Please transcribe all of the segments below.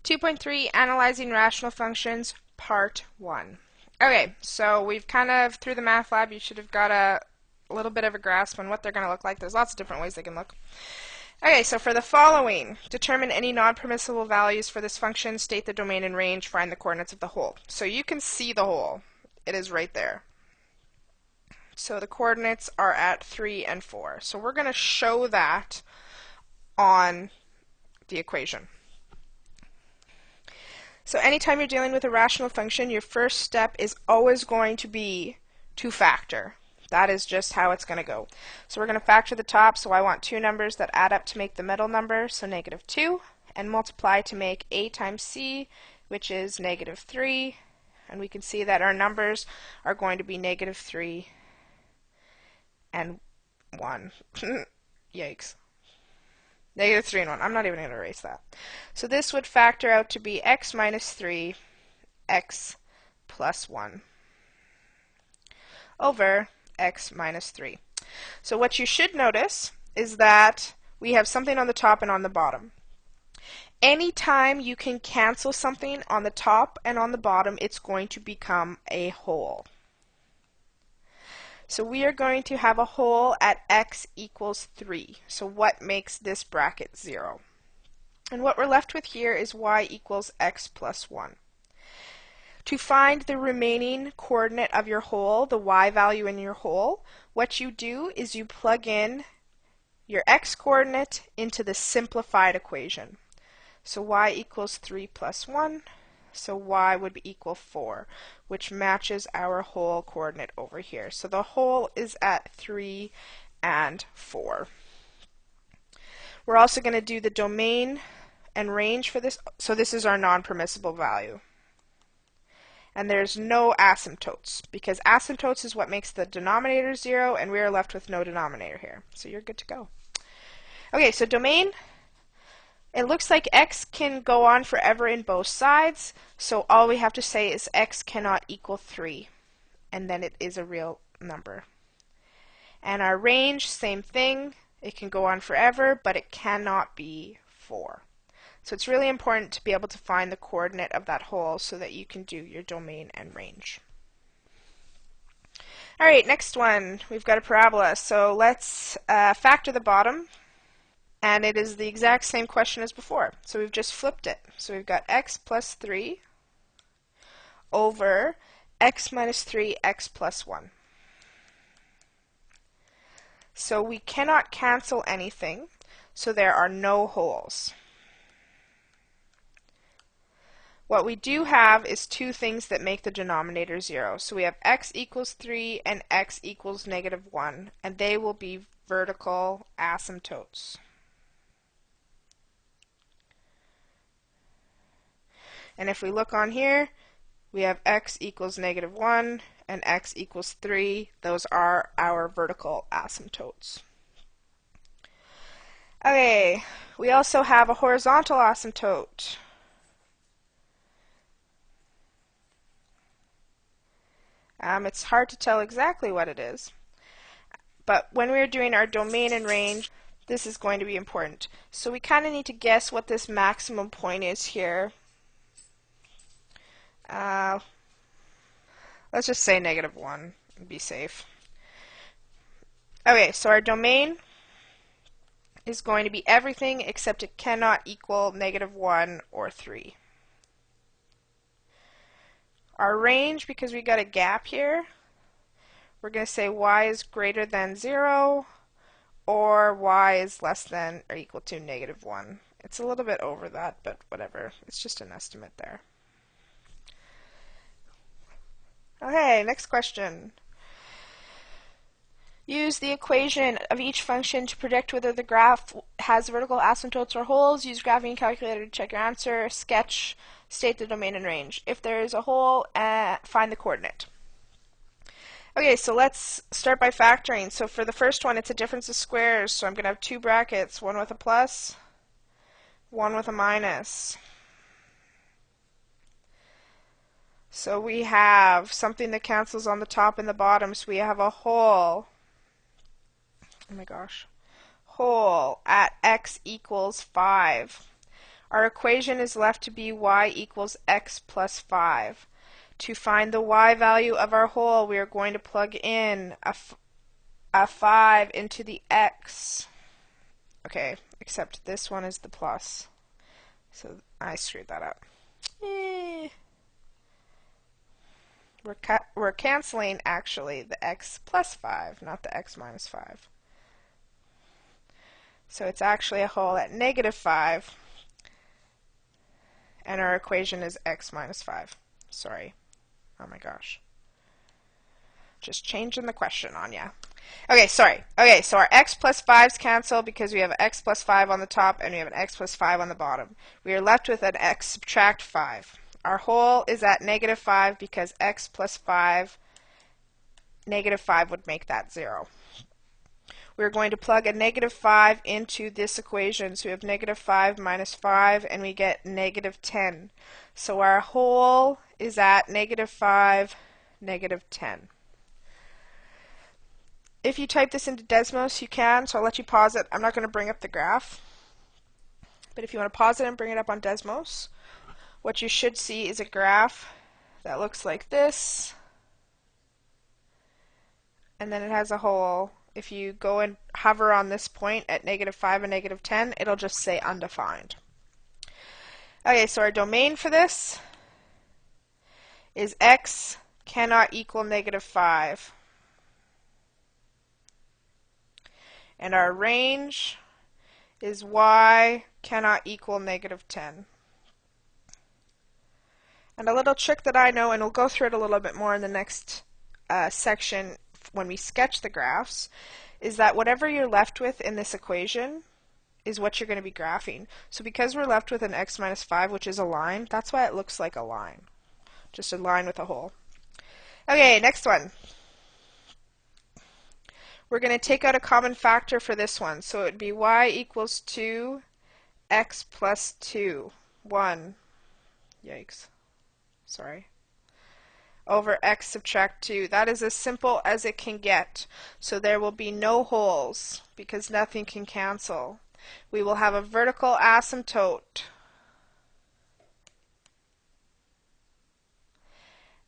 2.3 Analyzing Rational Functions, Part 1. Okay, so we've kind of, through the math lab, you should have got a little bit of a grasp on what they're going to look like. There's lots of different ways they can look. Okay, so for the following, determine any non-permissible values for this function, state the domain and range, find the coordinates of the hole. So you can see the hole. It is right there. So the coordinates are at 3 and 4. So we're going to show that on the equation. So anytime you're dealing with a rational function, your first step is always going to be to factor. That is just how it's going to go. So we're going to factor the top, so I want two numbers that add up to make the middle number, so -2, and multiply to make a times c, which is -3. And we can see that our numbers are going to be -3 and 1. Yikes. -3 and 1. I'm not even going to erase that. So this would factor out to be x minus 3, x plus 1 over x minus 3. So what you should notice is that we have something on the top and on the bottom. Anytime you can cancel something on the top and on the bottom, it's going to become a whole. So we are going to have a whole at x equals 3. So what makes this bracket 0? And what we're left with here is y equals x plus 1. To find the remaining coordinate of your whole, the y value in your whole, what you do is you plug in your x coordinate into the simplified equation. So y equals 3 plus 1. So y would equal 4, which matches our whole coordinate over here. So the whole is at 3 and 4. We're also going to do the domain and range for this. So this is our non-permissible value. And there's no asymptotes, because asymptotes is what makes the denominator 0, and we are left with no denominator here. So you're good to go. Okay, so domain. It looks like x can go on forever in both sides, so all we have to say is x cannot equal 3, and then it is a real number. And our range, same thing. It can go on forever, but it cannot be 4. So it's really important to be able to find the coordinate of that whole so that you can do your domain and range. Alright, next one. We've got a parabola. So let's factor the bottom. And it is the exact same question as before. So we've just flipped it. So we've got x plus 3 over x minus 3, x plus 1. So we cannot cancel anything, so there are no wholes. What we do have is two things that make the denominator 0. So we have x equals 3 and x equals -1, and they will be vertical asymptotes. And if we look on here, we have x equals -1 and x equals 3. Those are our vertical asymptotes. Okay, we also have a horizontal asymptote. It's hard to tell exactly what it is. But when we're doing our domain and range, this is going to be important. So we kind of need to guess what this maximum point is here. Let's just say -1 and be safe. Okay, so our domain is going to be everything except it cannot equal -1 or 3. Our range, because we got a gap here, we're going to say y is greater than 0 or y is less than or equal to -1. It's a little bit over that, but whatever. It's just an estimate there. Okay, next question. Use the equation of each function to predict whether the graph has vertical asymptotes or holes. Use graphing calculator to check your answer. Sketch, state the domain and range. If there is a hole, find the coordinate. Okay, so let's start by factoring. So for the first one, it's a difference of squares. So I'm going to have two brackets, one with a plus, one with a minus. So we have something that cancels on the top and the bottom, so we have a whole, oh my gosh, whole at x equals 5. our equation is left to be y equals x plus 5. To find the y value of our whole, we are going to plug in a 5 into the x. Okay, except this one is the plus. So I screwed that up. We're canceling actually the x plus 5, not the x minus 5. So it's actually a whole at negative 5, and our equation is x minus 5. Sorry. Oh my gosh. Just changing the question on ya. Okay, sorry. Okay, so our x plus 5's cancel because we have x plus 5 on the top and we have an x plus 5 on the bottom. We are left with an x subtract 5. Our whole is at negative 5 because x plus 5, negative 5 would make that 0. We're going to plug a negative 5 into this equation. So we have negative 5 minus 5, and we get negative 10. So our whole is at negative 5, negative 10. If you type this into Desmos, you can, so I'll let you pause it. I'm not going to bring up the graph. But if you want to pause it and bring it up on Desmos, what you should see is a graph that looks like this. And then it has a whole. If you go and hover on this point at negative 5 and negative 10, it'll just say undefined. Okay, so our domain for this is x cannot equal negative 5. And our range is y cannot equal negative 10. And a little trick that I know, and we'll go through it a little bit more in the next section when we sketch the graphs, is that whatever you're left with in this equation is what you're going to be graphing. So because we're left with an x minus 5, which is a line, that's why it looks like a line. Just a line with a hole. Okay, next one. We're going to take out a common factor for this one. So it would be y equals 2, x plus 2, 1. Yikes. Sorry. Over x subtract 2. That is as simple as it can get. So there will be no holes because nothing can cancel. We will have a vertical asymptote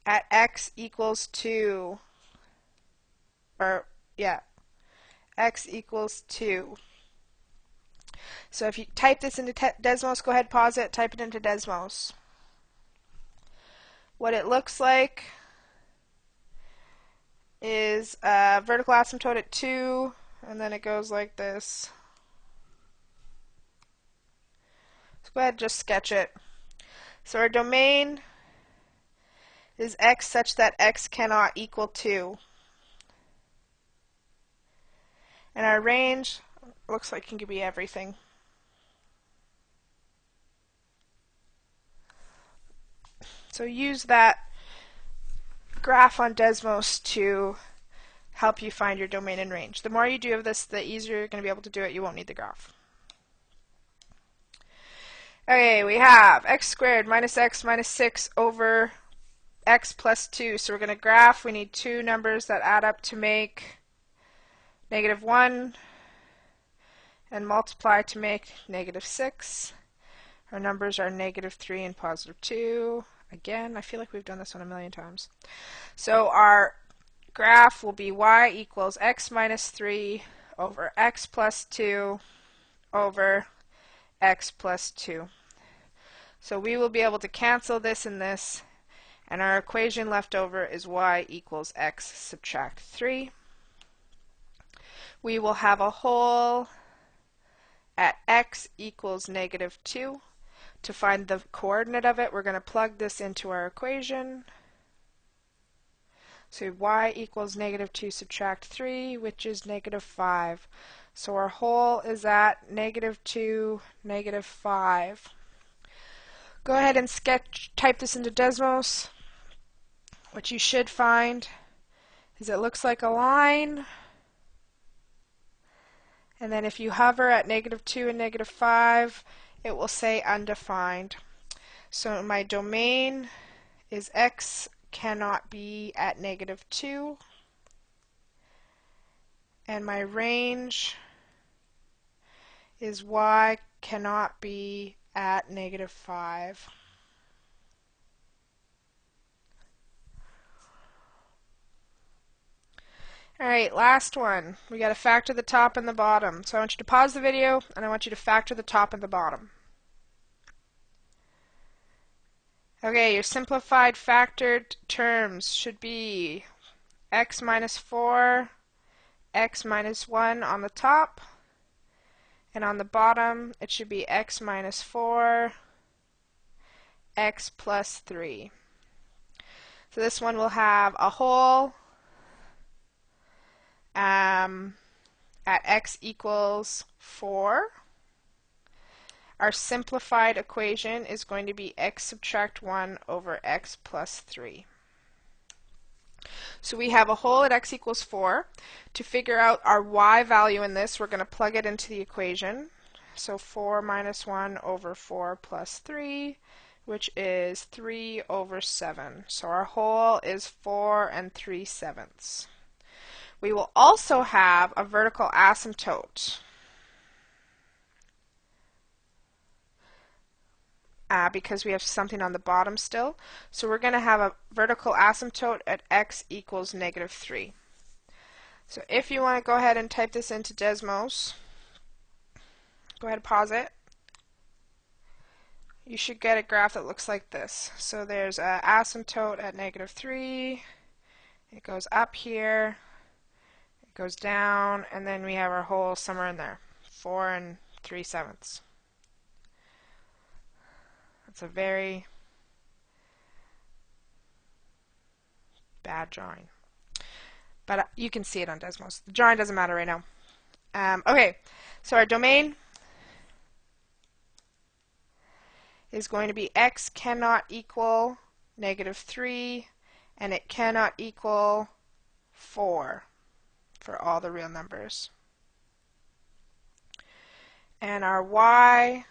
at x equals 2. Or, yeah, x equals 2. So if you type this into Desmos, go ahead, pause it, type it into Desmos. What it looks like is a vertical asymptote at 2, and then it goes like this. So go ahead and just sketch it. So our domain is x such that x cannot equal 2. And our range looks like it can be everything. So use that graph on Desmos to help you find your domain and range. The more you do of this, the easier you're going to be able to do it. You won't need the graph. Okay, we have x squared minus x minus 6 over x plus 2. So we're going to graph. We need two numbers that add up to make negative 1 and multiply to make negative 6. Our numbers are negative 3 and positive 2. Again, I feel like we've done this one a million times. So our graph will be y equals x minus 3 over x plus 2 over x plus 2. So we will be able to cancel this and this, and our equation left over is y equals x subtract 3. We will have a whole at x equals negative 2. To find the coordinate of it, we're going to plug this into our equation. So y equals negative 2 subtract 3, which is negative 5. So our whole is at negative 2, negative 5. Go ahead and type this into Desmos. What you should find is it looks like a line. And then if you hover at negative 2 and negative 5, it will say undefined. So my domain is x cannot be at negative 2. And my range is y cannot be at -5. Alright, last one. We got to factor the top and the bottom. So I want you to pause the video and I want you to factor the top and the bottom. Okay, your simplified factored terms should be x minus 4, x minus 1 on the top, and on the bottom it should be x minus 4, x plus 3. So this one will have a whole at x equals 4. Our simplified equation is going to be x subtract 1 over x plus 3. So we have a whole at x equals 4. To figure out our y value in this, we're going to plug it into the equation. So 4 minus 1 over 4 plus 3, which is 3 over 7. So our whole is 4 3/7. We will also have a vertical asymptote. Because we have something on the bottom still. So we're going to have a vertical asymptote at x equals -3. So if you want to go ahead and type this into Desmos, go ahead and pause it. You should get a graph that looks like this. So there's an asymptote at -3. It goes up here. It goes down. And then we have our whole somewhere in there. 4 3/7. It's a very bad drawing. But you can see it on Desmos. The drawing doesn't matter right now. Okay, so our domain is going to be x cannot equal -3, and it cannot equal 4 for all the real numbers. And our y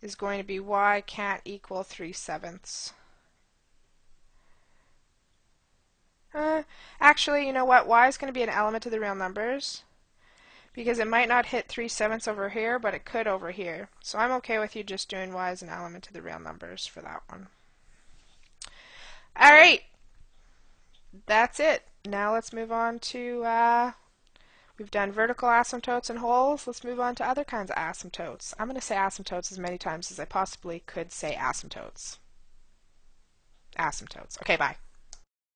is going to be y can't equal 3/7. Actually, you know what? Y is going to be an element of the real numbers because it might not hit 3/7 over here, but it could over here. So I'm okay with you just doing y as an element of the real numbers for that one. Alright, that's it. Now let's move on to, we've done vertical asymptotes and wholes. Let's move on to other kinds of asymptotes. I'm going to say asymptotes as many times as I possibly could say asymptotes. Asymptotes. Okay, bye.